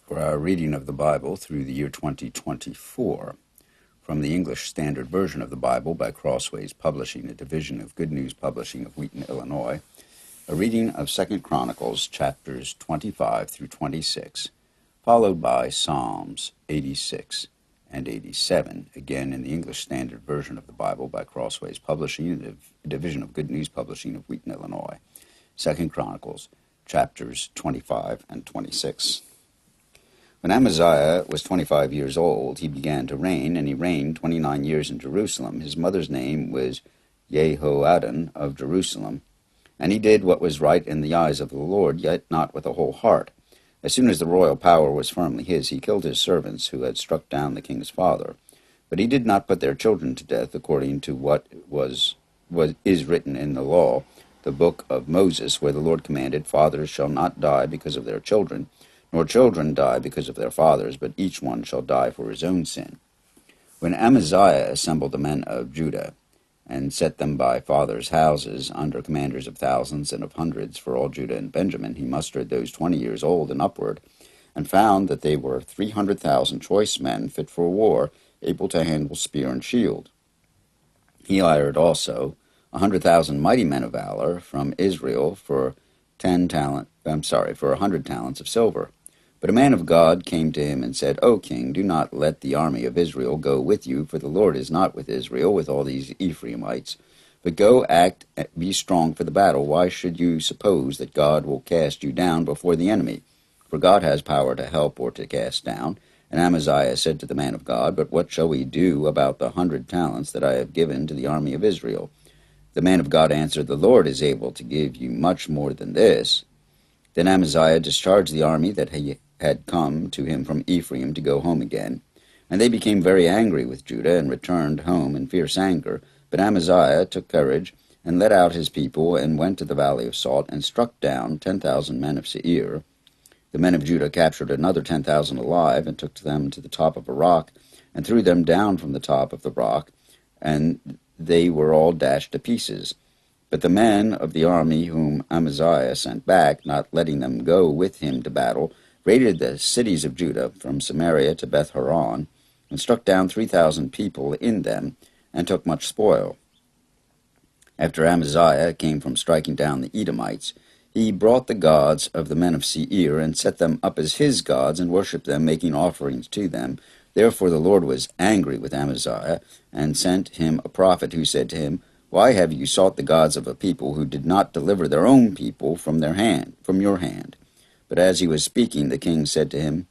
for our reading of the Bible through the year 2024 from the English Standard Version of the Bible by Crossways Publishing, a division of Good News Publishing of Wheaton, Illinois. A reading of 2 Chronicles chapters 25 through 26, followed by Psalms 86 and 87, again in the English Standard Version of the Bible by Crossways Publishing, a division of Good News Publishing of Wheaton, Illinois. 2 Chronicles chapters 25 and 26. When Amaziah was 25 years old, he began to reign, and he reigned 29 years in Jerusalem. His mother's name was Jehoaddan of Jerusalem. And he did what was right in the eyes of the Lord, yet not with a whole heart. As soon as the royal power was firmly his, he killed his servants who had struck down the king's father. But he did not put their children to death, according to what is written in the law, the book of Moses, where the Lord commanded, "Fathers shall not die because of their children, nor children die because of their fathers, but each one shall die for his own sin." When Amaziah assembled the men of Judah, and set them by fathers' houses, under commanders of thousands and of hundreds for all Judah and Benjamin, he mustered those 20 years old and upward, and found that they were 300,000 choice men fit for war, able to handle spear and shield. He hired also 100,000 mighty men of valor from Israel for 100 talents of silver. But a man of God came to him and said, "O king, do not let the army of Israel go with you, for the Lord is not with Israel, with all these Ephraimites. But go, be strong for the battle. Why should you suppose that God will cast you down before the enemy? For God has power to help or to cast down." And Amaziah said to the man of God, "But what shall we do about the 100 talents that I have given to the army of Israel?" The man of God answered, "The Lord is able to give you much more than this." Then Amaziah discharged the army that he had come to him from Ephraim to go home again. And they became very angry with Judah, and returned home in fierce anger. But Amaziah took courage, and led out his people, and went to the valley of Salt, and struck down 10,000 men of Seir. The men of Judah captured another 10,000 alive, and took them to the top of a rock, and threw them down from the top of the rock, and they were all dashed to pieces. But the men of the army whom Amaziah sent back, not letting them go with him to battle, raided the cities of Judah from Samaria to Beth-horon, and struck down 3,000 people in them, and took much spoil. After Amaziah came from striking down the Edomites, he brought the gods of the men of Seir, and set them up as his gods, and worshipped them, making offerings to them. Therefore the Lord was angry with Amaziah, and sent him a prophet who said to him, "Why have you sought the gods of a people who did not deliver their own people from your hand?" But as he was speaking, the king said to him,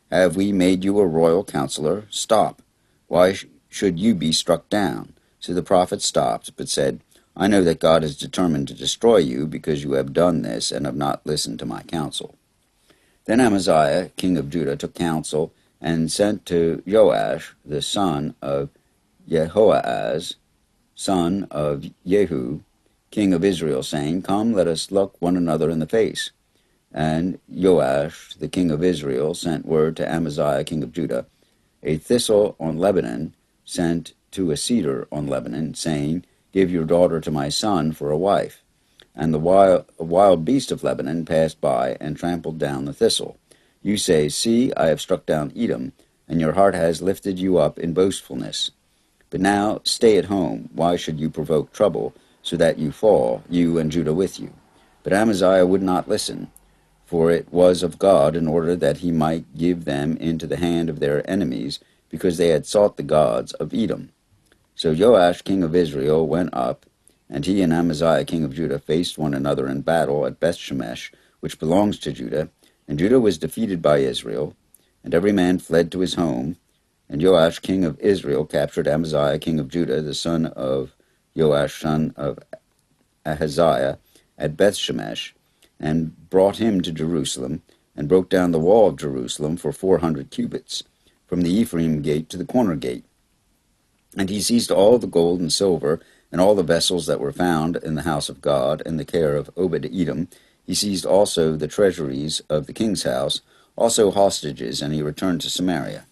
"Have we made you a royal counselor? Stop. Why should you be struck down?" So the prophet stopped, but said, "I know that God is determined to destroy you, because you have done this, and have not listened to my counsel." Then Amaziah, king of Judah, took counsel, and sent to Joash, the son of Jehoahaz, son of Jehu, king of Israel, saying, "Come, let us look one another in the face." And Joash, the king of Israel, sent word to Amaziah, king of Judah, "A thistle on Lebanon sent to a cedar on Lebanon, saying, 'Give your daughter to my son for a wife.' And a wild beast of Lebanon passed by and trampled down the thistle. You say, 'See, I have struck down Edom,' and your heart has lifted you up in boastfulness. But now stay at home. Why should you provoke trouble, so that you fall, you and Judah with you?" But Amaziah would not listen, for it was of God, in order that he might give them into the hand of their enemies, because they had sought the gods of Edom. So Joash, king of Israel, went up, and he and Amaziah, king of Judah, faced one another in battle at Bethshemesh, which belongs to Judah. And Judah was defeated by Israel, and every man fled to his home. And Joash, king of Israel, captured Amaziah, king of Judah, the son of Joash, son of Ahaziah, at Bethshemesh, and brought him to Jerusalem, and broke down the wall of Jerusalem for 400 cubits, from the Ephraim gate to the corner gate. And he seized all the gold and silver, and all the vessels that were found in the house of God, in the care of Obed-Edom. He seized also the treasuries of the king's house, also hostages, and he returned to Samaria.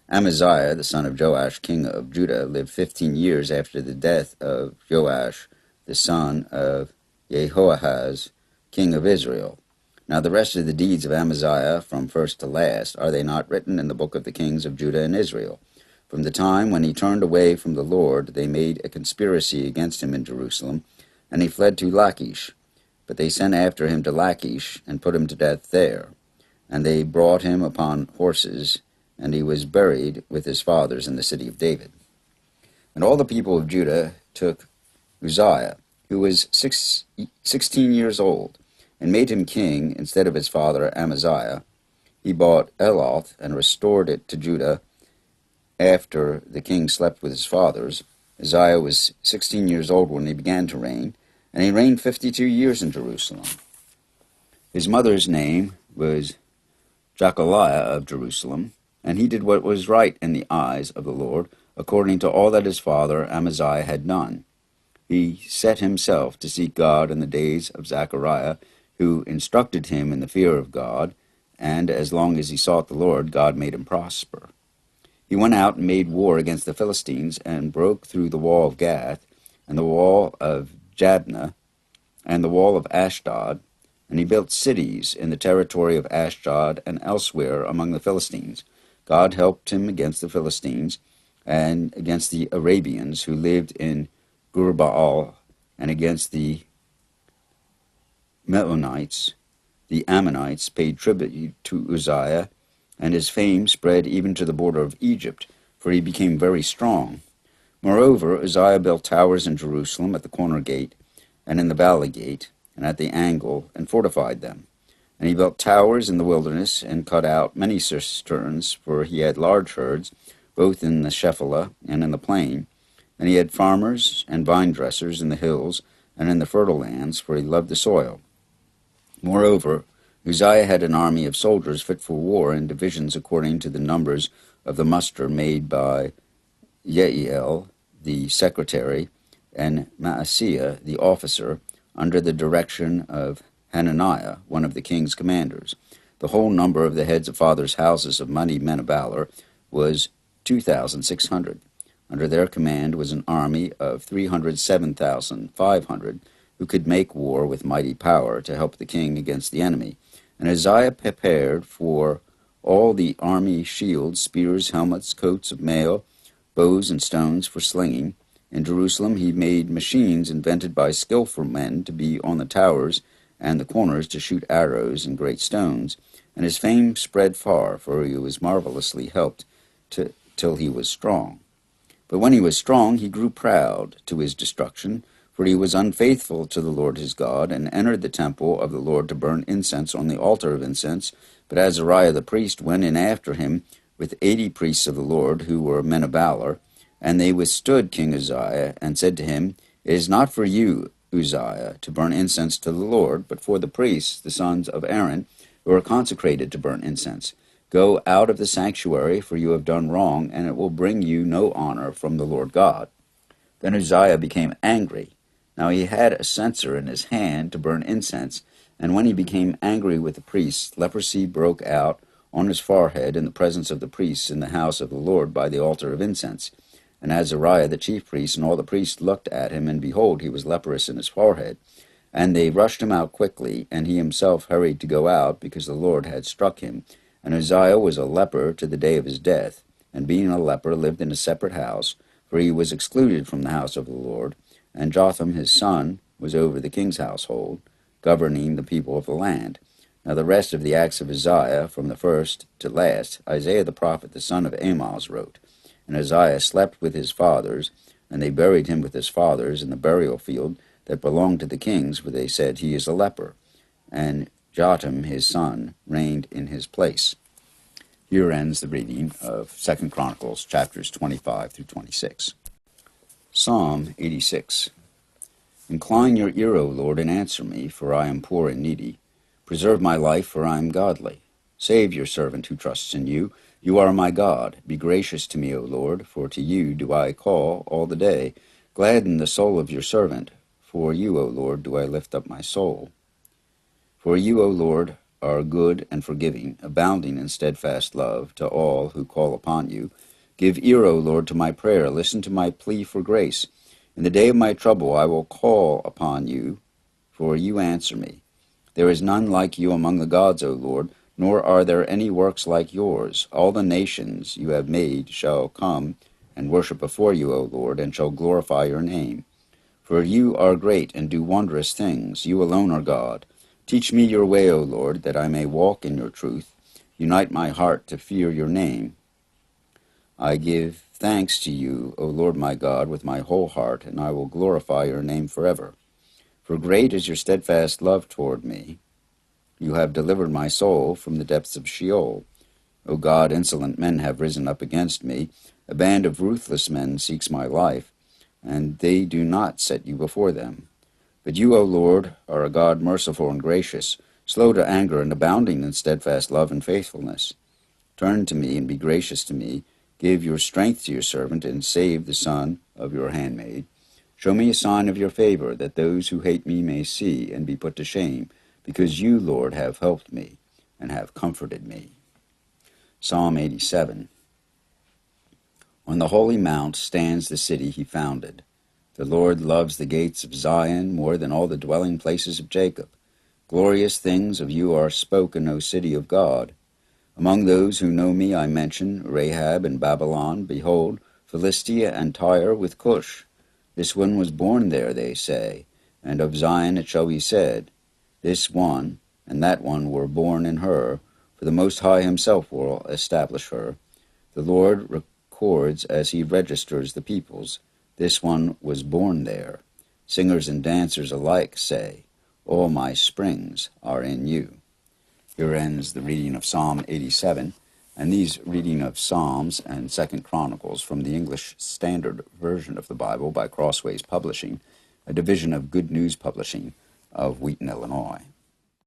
Amaziah, the son of Joash, king of Judah, lived 15 years after the death of Joash, the son of Jehoahaz, king of Israel. Now the rest of the deeds of Amaziah, from first to last, are they not written in the book of the kings of Judah and Israel? From the time when he turned away from the Lord, they made a conspiracy against him in Jerusalem, and he fled to Lachish. But they sent after him to Lachish, and put him to death there. And they brought him upon horses, and he was buried with his fathers in the city of David. And all the people of Judah took Uzziah, who was 16 years old, and made him king instead of his father Amaziah. He bought Eloth and restored it to Judah after the king slept with his fathers. Uzziah was 16 years old when he began to reign, and he reigned 52 years in Jerusalem. His mother's name was Jechaliah of Jerusalem, and he did what was right in the eyes of the Lord, according to all that his father Amaziah had done. He set himself to seek God in the days of Zechariah, who instructed him in the fear of God, and as long as he sought the Lord, God made him prosper. He went out and made war against the Philistines, and broke through the wall of Gath, and the wall of Jabneh, and the wall of Ashdod, and he built cities in the territory of Ashdod and elsewhere among the Philistines. God helped him against the Philistines, and against the Arabians who lived in Gurbaal, and against the Meunites. The Ammonites paid tribute to Uzziah, and his fame spread even to the border of Egypt, for he became very strong. Moreover, Uzziah built towers in Jerusalem at the corner gate, and in the valley gate, and at the angle, and fortified them. And he built towers in the wilderness, and cut out many cisterns, for he had large herds, both in the Shephelah and in the plain. And he had farmers and vine dressers in the hills and in the fertile lands, for he loved the soil. Moreover, Uzziah had an army of soldiers fit for war in divisions according to the numbers of the muster made by Yeiel, the secretary, and Maaseiah, the officer, under the direction of Hananiah, one of the king's commanders. The whole number of the heads of fathers' houses of mighty men of valor was 2,600. Under their command was an army of 307,500, who could make war with mighty power to help the king against the enemy. And Uzziah prepared for all the army shields, spears, helmets, coats of mail, bows and stones for slinging. In Jerusalem he made machines invented by skillful men to be on the towers and the corners to shoot arrows and great stones. And his fame spread far, for he was marvelously helped till he was strong. But when he was strong, he grew proud to his destruction, for he was unfaithful to the Lord his God, and entered the temple of the Lord to burn incense on the altar of incense. But Azariah the priest went in after him with 80 priests of the Lord, who were men of valor. And they withstood King Uzziah, and said to him, It is not for you, Uzziah, to burn incense to the Lord, but for the priests, the sons of Aaron, who are consecrated to burn incense. Go out of the sanctuary, for you have done wrong, and it will bring you no honor from the Lord God. Then Uzziah became angry. Now he had a censer in his hand to burn incense, and when he became angry with the priests, leprosy broke out on his forehead in the presence of the priests in the house of the Lord by the altar of incense. And Azariah the chief priest and all the priests looked at him, and behold, he was leprous in his forehead. And they rushed him out quickly, and he himself hurried to go out, because the Lord had struck him. And Uzziah was a leper to the day of his death, and being a leper lived in a separate house, for he was excluded from the house of the Lord. And Jotham his son was over the king's household, governing the people of the land. Now the rest of the acts of Uzziah, from the first to last, Isaiah the prophet, the son of Amoz, wrote. And Uzziah slept with his fathers, and they buried him with his fathers in the burial field that belonged to the kings, for they said, He is a leper. And Jotham his son reigned in his place. Here ends the reading of 2 Chronicles, chapters 25 through 26. Psalm 86. Incline your ear, O Lord, and answer me, for I am poor and needy. Preserve my life, for I am godly. Save your servant who trusts in you. You are my God. Be gracious to me, O Lord, for to you do I call all the day. Gladden the soul of your servant. For you, O Lord, do I lift up my soul. For you, O Lord, are good and forgiving, abounding in steadfast love to all who call upon you. Give ear, O Lord, to my prayer. Listen to my plea for grace. In the day of my trouble I will call upon you, for you answer me. There is none like you among the gods, O Lord, nor are there any works like yours. All the nations you have made shall come and worship before you, O Lord, and shall glorify your name. For you are great and do wondrous things. You alone are God. Teach me your way, O Lord, that I may walk in your truth. Unite my heart to fear your name. I give thanks to you, O Lord my God, with my whole heart, and I will glorify your name forever. For great is your steadfast love toward me. You have delivered my soul from the depths of Sheol. O God, insolent men have risen up against me. A band of ruthless men seeks my life, and they do not set you before them. But you, O Lord, are a God merciful and gracious, slow to anger and abounding in steadfast love and faithfulness. Turn to me and be gracious to me. Give your strength to your servant, and save the son of your handmaid. Show me a sign of your favor, that those who hate me may see and be put to shame, because you, Lord, have helped me and have comforted me. Psalm 87. On the holy mount stands the city he founded. The Lord loves the gates of Zion more than all the dwelling places of Jacob. Glorious things of you are spoken, O city of God. Among those who know me I mention Rahab and Babylon. Behold, Philistia and Tyre with Cush. This one was born there, they say, and of Zion it shall be said, this one and that one were born in her, for the Most High himself will establish her. The Lord records as he registers the peoples. This one was born there. Singers and dancers alike say, all my springs are in you. Here ends the reading of Psalm 87, and these reading of Psalms and 2 Chronicles from the English Standard Version of the Bible by Crossways Publishing, a division of Good News Publishing of Wheaton, Illinois.